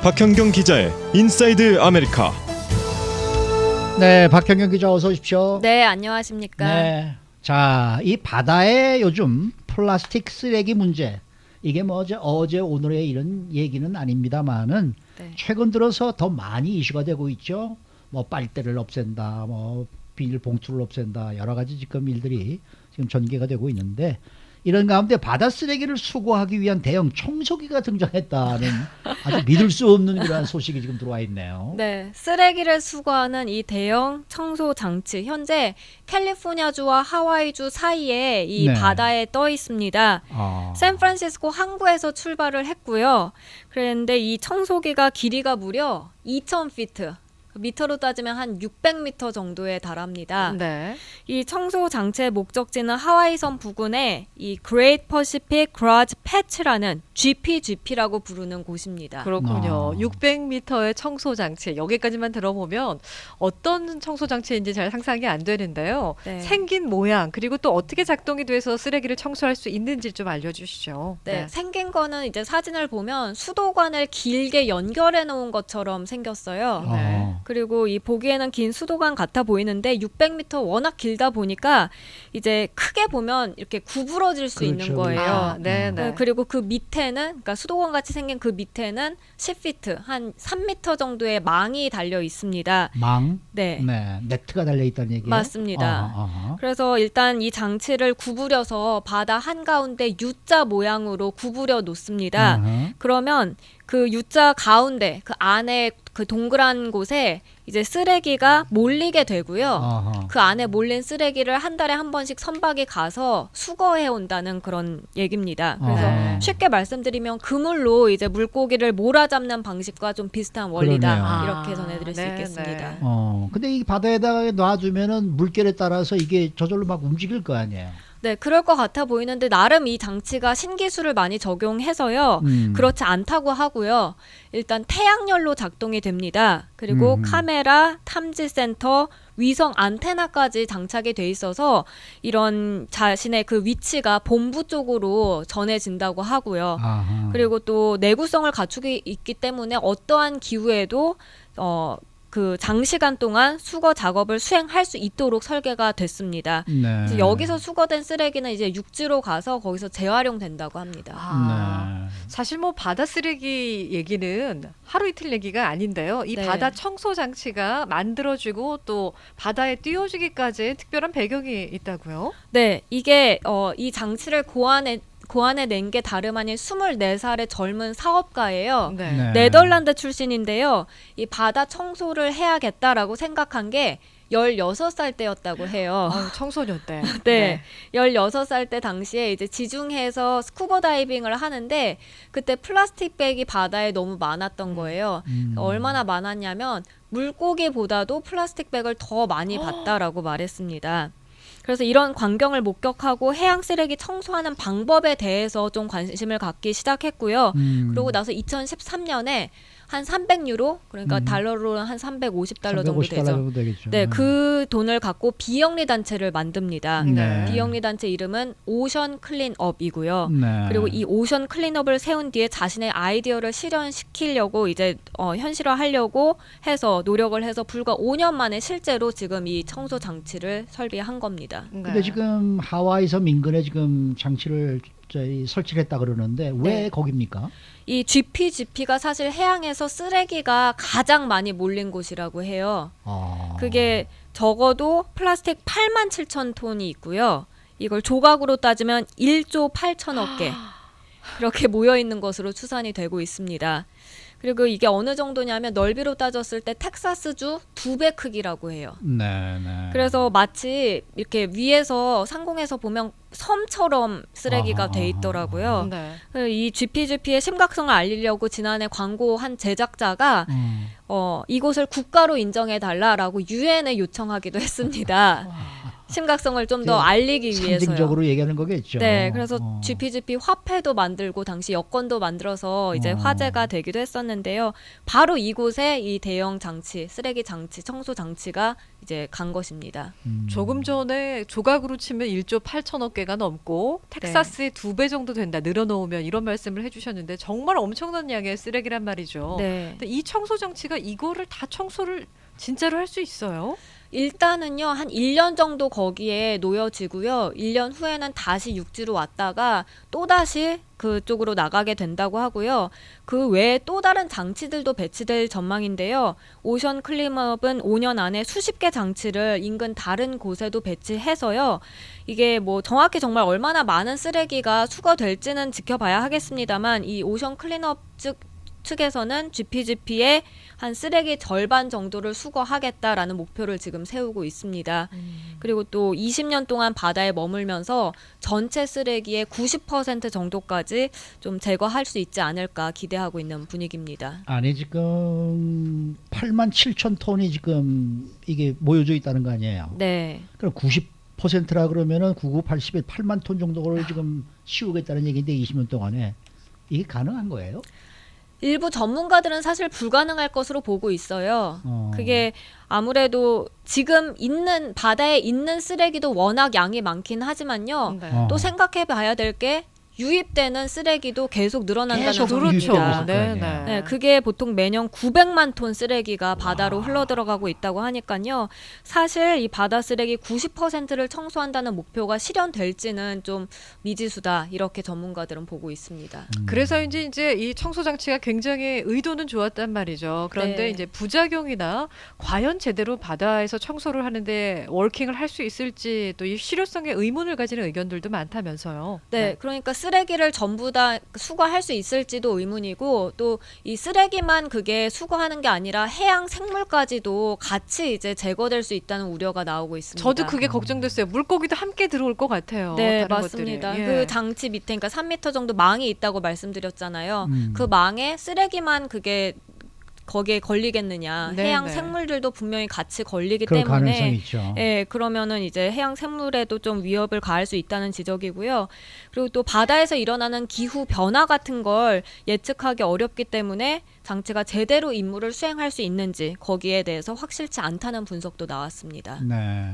박현경 기자의 인사이드 아메리카. 네, 박현경 기자 어서 오십시오. 네, 안녕하십니까. 네, 자, 이 바다의 요즘 플라스틱 쓰레기 문제, 이게 뭐 어제 오늘의 이런 얘기는 아닙니다만은 네. 최근 들어서 더 많이 이슈가 되고 있죠. 뭐 빨대를 없앤다, 뭐 비닐봉투를 없앤다, 여러 가지 지금 일들이 지금 전개가 되고 있는데, 이런 가운데 바다 쓰레기를 수거하기 위한 대형 청소기가 등장했다는 아주 믿을 수 없는 그런 소식이 지금 들어와 있네요. 네, 쓰레기를 수거하는 이 대형 청소 장치, 현재 캘리포니아주와 하와이주 사이에 이 네. 바다에 떠 있습니다. 샌프란시스코 항구에서 출발을 했고요. 그런데 이 청소기가 길이가 무려 2,000피트. 미터로 따지면 한 600m 정도에 달합니다. 네. 이 청소 장치의 목적지는 하와이섬 부근의 이 Great Pacific Garage Patch라는 GPGP라고 부르는 곳입니다. 그렇군요. 아. 600m의 청소 장치. 여기까지만 들어보면 어떤 청소 장치인지 잘 상상이 안 되는데요. 네. 생긴 모양 그리고 또 어떻게 작동이 돼서 쓰레기를 청소할 수 있는지 좀 알려주시죠. 네, 생긴 거는 이제 사진을 보면 수도관을 길게 연결해 놓은 것처럼 생겼어요. 네. 그리고 이 보기에는 긴 수도관 같아 보이는데 600m 워낙 길다 보니까 이제 크게 보면 이렇게 구부러질 수 그렇죠, 있는 거예요. 아, 네, 네. 그리고 그 밑에는, 그러니까 수도관 같이 생긴 그 밑에는 10피트, 한 3m 정도의 망이 달려 있습니다. 망? 네, 네, 네트가 달려 있다는 얘기예요. 맞습니다. 아하. 그래서 일단 이 장치를 구부려서 바다 한가운데 U자 모양으로 구부려 놓습니다. 아하. 그러면 그 U자 가운데 그 안에 그 동그란 곳에 이제 쓰레기가 몰리게 되고요. 아하. 그 안에 몰린 쓰레기를 한 달에 한 번씩 선박이 가서 수거해 온다는 그런 얘기입니다. 그래서 아. 쉽게 말씀드리면 그물로 이제 물고기를 몰아잡는 방식과 좀 비슷한 원리다. 그러네요. 이렇게 전해드릴 수 네, 있겠습니다. 네. 근데 이 바다에다가 놔두면은 물결에 따라서 이게 저절로 막 움직일 거 아니에요. 네, 그럴 것 같아 보이는데 나름 이 장치가 신기술을 많이 적용해서요. 그렇지 않다고 하고요. 일단 태양열로 작동이 됩니다. 그리고 카메라, 탐지센터, 위성 안테나까지 장착이 돼 있어서 이런 자신의 그 위치가 본부 쪽으로 전해진다고 하고요. 아하. 그리고 또 내구성을 갖추고 있기 때문에 어떠한 기후에도 그 장시간 동안 수거 작업을 수행할 수 있도록 설계가 됐습니다. 네. 그래서 여기서 수거된 쓰레기는 이제 육지로 가서 거기서 재활용된다고 합니다. 아, 네. 사실 뭐 바다 쓰레기 얘기는 하루 이틀 얘기가 아닌데요. 이 네. 바다 청소 장치가 만들어지고 또 바다에 띄워주기까지 특별한 배경이 있다고요? 네, 이게 이 장치를 고안해낸 게 다름 아닌 24살의 젊은 사업가예요. 네. 네. 네덜란드 출신인데요. 이 바다 청소를 해야겠다라고 생각한 게 16살 때였다고 해요. 청소년 때. 네. 16살 때 당시에 이제 지중해에서 스쿠버 다이빙을 하는데 그때 플라스틱 백이 바다에 너무 많았던 거예요. 얼마나 많았냐면 물고기보다도 플라스틱 백을 더 많이 봤다라고 말했습니다. 그래서 이런 광경을 목격하고 해양 쓰레기 청소하는 방법에 대해서 좀 관심을 갖기 시작했고요. 그러고 나서 2013년에 한 300유로, 그러니까 달러로는 한 350달러 정도 350달러 되죠. 정도 되겠죠. 네, 그 돈을 갖고 비영리 단체를 만듭니다. 네. 비영리 단체 이름은 오션 클린업이고요. 네. 그리고 이 오션 클린업을 세운 뒤에 자신의 아이디어를 실현시키려고 이제 현실화하려고 해서 노력을 해서 불과 5년 만에 실제로 지금 이 청소 장치를 설비한 겁니다. 네. 근데 지금 하와이섬 인근에 지금 장치를 설치를 했다 그러는데 왜 네. 거깁니까? 이 GPGP가 사실 해양에서 쓰레기가 가장 많이 몰린 곳이라고 해요. 그게 적어도 플라스틱 8만 7천 톤이 있고요. 이걸 조각으로 따지면 1조 8천억 개 그렇게 모여 있는 것으로 추산이 되고 있습니다. 그리고 이게 어느 정도냐면 넓이로 따졌을 때 텍사스주 2배 크기라고 해요. 네, 네. 그래서 마치 이렇게 위에서 상공에서 보면 섬처럼 쓰레기가 돼 있더라고요. 네. 이 GPGP의 심각성을 알리려고 지난해 광고 한 제작자가 이곳을 국가로 인정해 달라라고 유엔에 요청하기도 했습니다. 심각성을 좀 더 알리기 위해서요. 상징적으로 얘기하는 거겠죠. 네, 그래서 GPGP 화폐도 만들고 당시 여권도 만들어서 이제 화제가 되기도 했었는데요. 바로 이곳에 이 대형 장치, 쓰레기 장치, 청소 장치가 이제 간 것입니다. 조금 전에 조각으로 치면 1조 8천억 개가 넘고 텍사스의 2배 정도 된다. 늘어놓으면 이런 말씀을 해주셨는데 정말 엄청난 양의 쓰레기란 말이죠. 네. 근데 이 청소 장치가 이거를 다 청소를 진짜로 할 수 있어요? 일단은요, 한 1년 정도 거기에 놓여지고요. 1년 후에는 다시 육지로 왔다가 또다시 그쪽으로 나가게 된다고 하고요. 그 외에 또 다른 장치들도 배치될 전망인데요. 오션 클린업은 5년 안에 수십 개 장치를 인근 다른 곳에도 배치해서요. 이게 뭐 정확히 정말 얼마나 많은 쓰레기가 수거될지는 지켜봐야 하겠습니다만 이 오션 클린업 측에서는 GPGP의 한 쓰레기 절반 정도를 수거하겠다라는 목표를 지금 세우고 있습니다. 그리고 또 20년 동안 바다에 머물면서 전체 쓰레기의 90% 정도까지 좀 제거할 수 있지 않을까 기대하고 있는 분위기입니다. 아니 지금 8만 7천 톤이 지금 이게 모여져 있다는 거 아니에요? 네. 그럼 90%라 그러면은 99, 80에 8만 톤 정도를 지금 치우겠다는 얘기인데 20년 동안에 이게 가능한 거예요? 일부 전문가들은 사실 불가능할 것으로 보고 있어요. 그게 아무래도 지금 있는 바다에 있는 쓰레기도 워낙 양이 많긴 하지만요. 네. 또 생각해 봐야 될 게 유입되는 쓰레기도 계속 늘어난다는 계속 그렇죠. 겁니다. 네, 네. 네, 그게 보통 매년 900만 톤 쓰레기가 바다로 흘러들어가고 있다고 하니까요. 사실 이 바다 쓰레기 90%를 청소한다는 목표가 실현될지는 좀 미지수다 이렇게 전문가들은 보고 있습니다. 그래서 이제 이 청소 장치가 굉장히 의도는 좋았단 말이죠. 그런데 네. 이제 부작용이나 과연 제대로 바다에서 청소를 하는데 워킹을 할 수 있을지 또 이 실효성에 의문을 가지는 의견들도 많다면서요. 네, 그러니까 쓰레기를 전부 다 수거할 수 있을지도 의문이고 또 이 쓰레기만 그게 수거하는 게 아니라 해양 생물까지도 같이 이제 제거될 수 있다는 우려가 나오고 있습니다. 저도 그게 걱정됐어요. 물고기도 함께 들어올 것 같아요. 네, 다른 맞습니다. 것들이. 예. 그 장치 밑에 그러니까 3m 정도 망이 있다고 말씀드렸잖아요. 그 망에 쓰레기만 그게 거기에 걸리겠느냐. 네, 해양 네. 생물들도 분명히 같이 걸리기 그럴 가능성이 때문에 있죠. 예, 그러면은 이제 해양 생물에도 좀 위협을 가할 수 있다는 지적이고요. 그리고 또 바다에서 일어나는 기후 변화 같은 걸 예측하기 어렵기 때문에 장치가 제대로 임무를 수행할 수 있는지 거기에 대해서 확실치 않다는 분석도 나왔습니다. 네.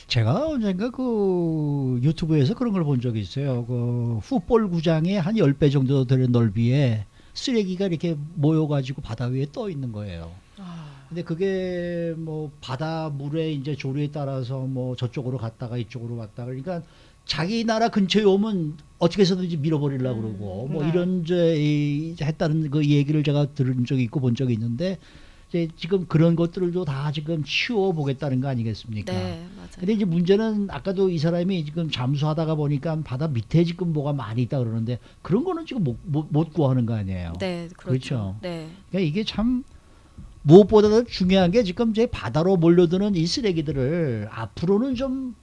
제가 언젠가 그 유튜브에서 그런 걸 본 적이 있어요. 그 풋볼 구장의 한 10배 정도 되는 넓이에 쓰레기가 이렇게 모여가지고 바다 위에 떠 있는 거예요. 근데 그게 뭐 바다 물의 이제 조류에 따라서 뭐 저쪽으로 갔다가 이쪽으로 왔다가 그러니까 자기 나라 근처에 오면 어떻게 해서든지 밀어버리려고 그러고 뭐 네. 이런 했다는 그 얘기를 제가 들은 적이 있고 본 적이 있는데 이제 지금 그런 것들도 다 지금 치워 보겠다는 거 아니겠습니까? 네, 맞아요. 근데 이제 문제는 아까도 이 사람이 지금 잠수하다가 보니까 바다 밑에 지금 뭐가 많이 있다 그러는데 그런 거는 지금 못 구하는 거 아니에요. 네, 그렇죠. 그렇죠. 네. 그러니까 이게 참 무엇보다도 중요한 게 지금 제 바다로 몰려드는 이 쓰레기들을 앞으로는 좀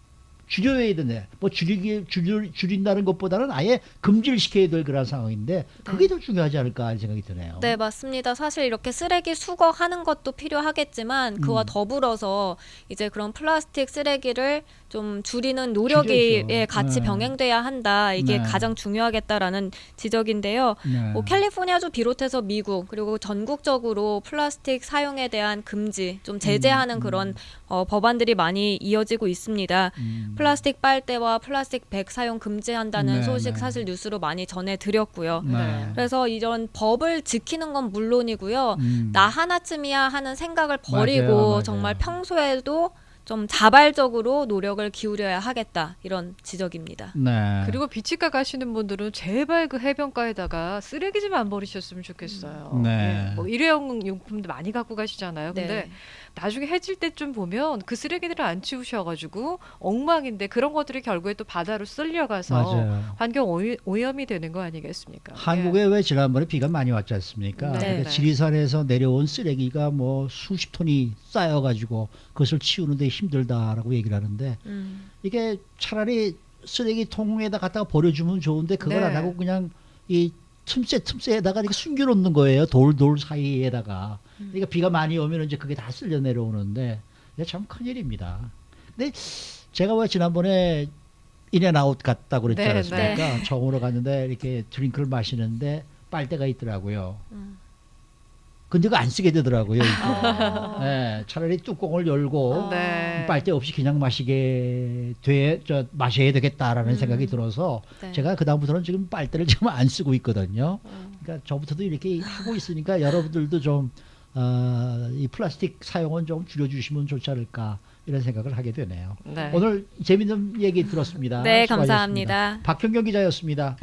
줄여야 되네. 뭐 줄인다는 것보다는 아예 금지를 시켜야 될 그런 상황인데 그게 더 중요하지 않을까 하는 생각이 드네요. 네, 맞습니다. 사실 이렇게 쓰레기 수거하는 것도 필요하겠지만 그와 더불어서 이제 그런 플라스틱 쓰레기를 좀 줄이는 노력이 줄여야죠. 예, 같이 네. 병행돼야 한다. 이게 네. 가장 중요하겠다라는 지적인데요. 네. 뭐 캘리포니아주 비롯해서 미국 그리고 전국적으로 플라스틱 사용에 대한 금지, 좀 제재하는 그런 법안들이 많이 이어지고 있습니다. 플라스틱 빨대와 플라스틱 백 사용 금지한다는 네, 소식 네. 사실 뉴스로 많이 전해드렸고요. 네. 그래서 이런 법을 지키는 건 물론이고요. 나 하나쯤이야 하는 생각을 버리고 맞아요, 맞아요. 정말 평소에도 좀 자발적으로 노력을 기울여야 하겠다 이런 지적입니다. 네. 그리고 비치가 가시는 분들은 제발 그 해변가에다가 쓰레기 좀 안 버리셨으면 좋겠어요. 네. 예, 뭐 일회용 용품도 많이 갖고 가시잖아요. 근데 네. 나중에 해질 때쯤 보면 그 쓰레기들을 안 치우셔가지고 엉망인데 그런 것들이 결국에 또 바다로 쓸려가서 맞아요. 환경 오염이 되는 거 아니겠습니까? 한국에 왜 지난번에 비가 많이 왔지 않습니까? 네. 그러니까 네. 지리산에서 내려온 쓰레기가 뭐 수십 톤이 쌓여가지고 그것을 치우는데 힘들다라고 얘기를 하는데 이게 차라리 쓰레기통에다 갖다가 버려주면 좋은데 그걸 네. 안 하고 그냥 이 틈새에다가 이렇게 숨겨놓는 거예요. 돌 사이에다가. 그러니까 비가 많이 오면 이제 그게 다 쓸려 내려오는데 이게 참 큰일입니다. 근데 제가 왜 지난번에 인앤아웃 갔다고 그랬지 네, 않았습니까? 처음으로 갔는데 이렇게 드링크를 마시는데 빨대가 있더라고요. 근데 그거 안 쓰게 되더라고요. 이게. 네, 차라리 뚜껑을 열고 네. 빨대 없이 그냥 마셔야 되겠다라는 생각이 들어서 네. 제가 그 다음부터는 지금 빨대를 지금 안 쓰고 있거든요. 그러니까 저부터도 이렇게 하고 있으니까 여러분들도 좀 이 플라스틱 사용은 좀 줄여주시면 좋지 않을까 이런 생각을 하게 되네요. 네. 오늘 재밌는 얘기 들었습니다. 네, 수고하셨습니다. 감사합니다. 박현경 기자였습니다.